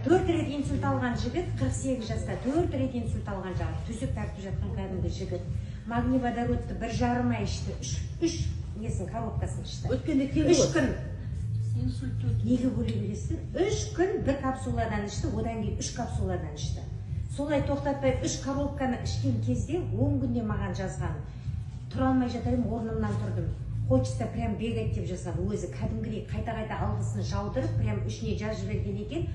4 рет инсульт алған жігіт, 48 жаста 4 рет инсульт алған жағы, төсек тартып жатқан кәдімгі жігіт. Магний водородты 1,5 ай ішті, 3 несін коробкасын ішті. Өткенде 3 күн неге бөле бересіздер? 3 күн 1 капсуладан ішті, одан кейін 3 капсуладан ішті. Солай тоқтатпай 3 коробканы ішкен кезде 10 күнде маған жазған. Тұра алмай жатарым, орнымнан тұрдым. Хочется прям бегать деп жазған. Өзі кәдімгідей қайта-қайта алғысын жаудырып, прям ішіне жазып жіберген екен.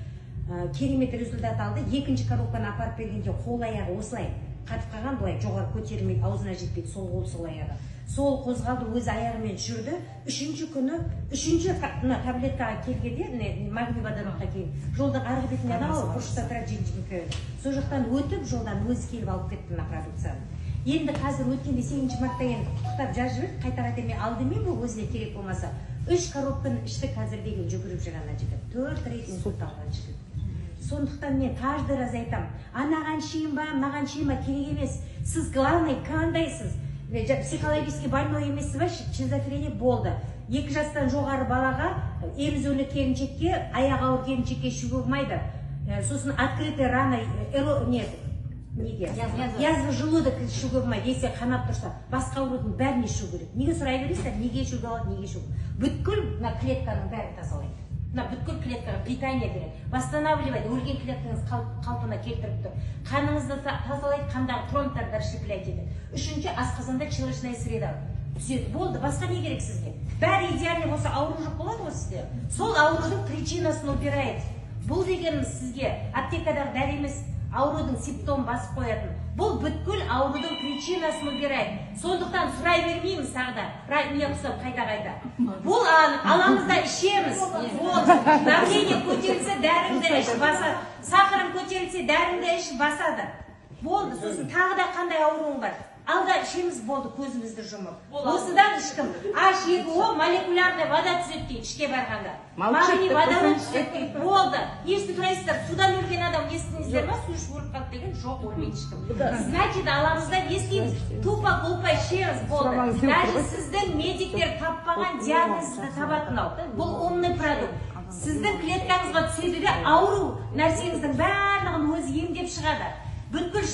Керемет результат алды. Екінші коробканы апарып бергенде қол аяғы осылай қатып қалған, былай жоғары көтерілмейді, аузына жетпейді, сол қол сол аяғы. Сол қозғалды, өзі аяғымен жүрді. Үшінші күні, үшінші таблеткаға келгенде, магний водородқа келген. Жолдың арғы бетінде анау бұрышта тұрады жеңжеңкі. Сол жақтан өтіп, жолдан өзі келіп алып кетті мына продукцияны. Енді қазір өткенде 8 мартта енді құттықтап жазып жіберді, қайта-қайта мен алдымен бұл өзіне керек болмаса. 3 коробканы ішті қазір деген жүгіріп жүр ана жігіт. 4 рет инсульт алған жігіт. Сондықтан мен каждый раз айтам, анаған шейін ба, маған шейін ба керек емес. Сіз главный қандайсыз? Психологически больной емессіз ба, шизофрения болды. 2 жастан жоғары балаға, емізулі келіншекке, аяқ ауыр келіншекке ішуге болмайды. Сосын открытый рана, язва желудок ішуге болмайды, если қанап тұрса, басқа аурудың бәрін ішу керек. Неге сұрай бересіздер, неге ішуге болады, неге ішуге? Бүткіл клетканың бәрін тазалайды. Бүткіл клеткаға питание береді, восстанавливайды, өлген клеткаңыз қалпына келтіріп тұр. Қаныңызды тазалайды, қандағы тромбтарды расщеплять етеді. Үшінші, асқазанда челочная среда түзеді. Болды, басқа не керек сізге? Бәрі идеальный болса, ауру жоқ болады ғой сізде. Сол аурудың причинасын убирает. Бұл дегеніміз сізге аптекадағы дәрі емес, аурудың симптомын басып қоятын. Бұл бүткіл аурудың причинасын убирает. Сондықтан сұрай бермейміз тағда. Не құсап қайта-қайта. Бұл аламызда ішеміз. Давление көтерілсе дәріңді іш басады. Сахарым көтерілсе дәріңді іш басады. Болды, сосын тағы да қандай ауруың бар. Алда ішеміз, болды, көзімізді жұмып. Осыдан ішкім. H2O молекулярная вода түседі дейді, ішке барғанда. Магний водород түседі дейді, болды. Естіп тұрайсыздар, судан өлген адам естіңіздер ма, су ішіп өліп қалды деген жоқ, өлмейді ешкім. Значит, аламызда не істейміз? Тупо глупо ішеміз, болды. Даже сіздің медиктер таппаған диагнозды табатын ау. Бұл умный продукт. Сіздің клеткаңызға түседі де ауру нәрсеңіздің барлығын өзі емдеп шығады. Бүткіл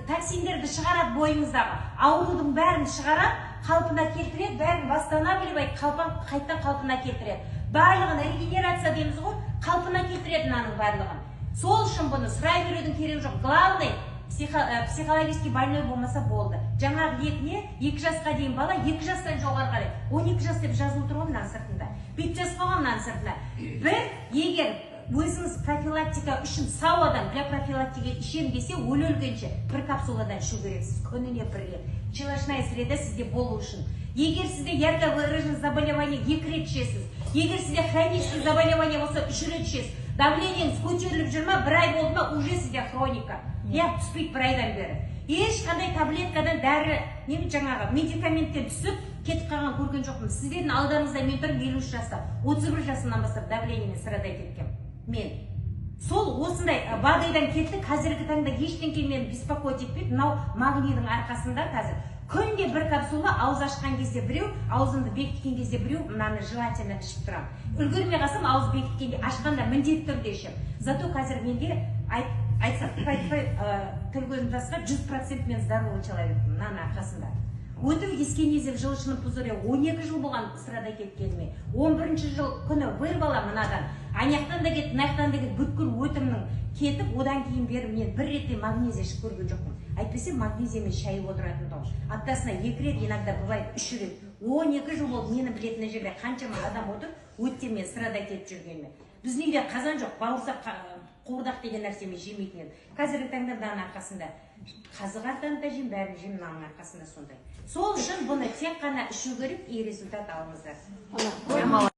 токсиндерді шығарады бойыңыздағы, аурудың бәрін шығарады, қалпына келтіреді, бәрін восстанавливайды, қайттан қалпына келтіреді. Барлығын регенерация дейміз ғой, қалпына келтіреді мынаның барлығын. Сол үшін бұны сұрай берудің керегі жоқ. Главный психологически больной болмаса болды. Жаңағы лекне 2 жасқа дейін бала, 2 жастан жоғары қарай. 12 жас деп жазылып тұр ғой мынаның сыртында. 5 жас болған мынаның сыртында. Егер өзіңіз профилактика үшін сау адам для профилактика ішем десе, өлгенше 1 капсуладан ішу керексіз, күніне 1 рет. Челочная среда сізде болу үшін. Егер сізде ярко выраженное заболевание 2 рет ішесіз, егер сізде хроническое заболевание болса 3 рет ішесіз, давлениеңіз көтеріліп жүр ма, 1 ай болды ма, уже сізде хроника. Түспейді 1 айдан бері. Ешқандай таблеткадан дәрі, жаңағы медикаменттен түсіп, кетіп қалған көрген жоқпын. Сіздердің алдарыңызда мен тұрмын 53 жаста, 31 жасынан бастап давлениемен страдай кеткем. Мен сол осындай бағдайдан кетті, қазіргі таңда ештеңке мені беспокоить етпейді. Мынау магнийдің арқасында қазір күнде 1 капсула, ауыз ашқан кезде біреу, аузымды бекіткен кезде біреу, мынаны желательно ішіп тұрам. Үлгермей қалсам, ауыз бекіткенде ашқанда міндетті түрде ішем. Зато қазір менде айтсақ тіл көзім жасқа 100% мен здоровый человек мынаның арқасында. Өтіп ескенезек жылышының пузыры 12 жыл болған сырада кеткеніме. 11 жыл күні бір бала мынадан. Аяқтан да кетіп, наяқтан да кетіп, бүткіл өтімнің кетіп, одан кейін бері мен 1 ретте магнезия ішіп көрген жоқпын. Әйтпесе магнезиямен шайып отыратын тұғыш. Аптасына 2 рет, иногда бывает 3 рет. 12 жыл болды мені білетін жерде қаншама адам отыр, өтте мен сырада кетіп жүргеніме. Біз неге қазан жоқ, бауырсақ қуырдақ деген нәрсемен жемейтін еді. Қазіргі таңда мынаның арқасында қазы қартаны да жем, бәрін жем мынаның арқасында сондай. Сол үшін бұны тек қана ішу керек и результат алыңыздар.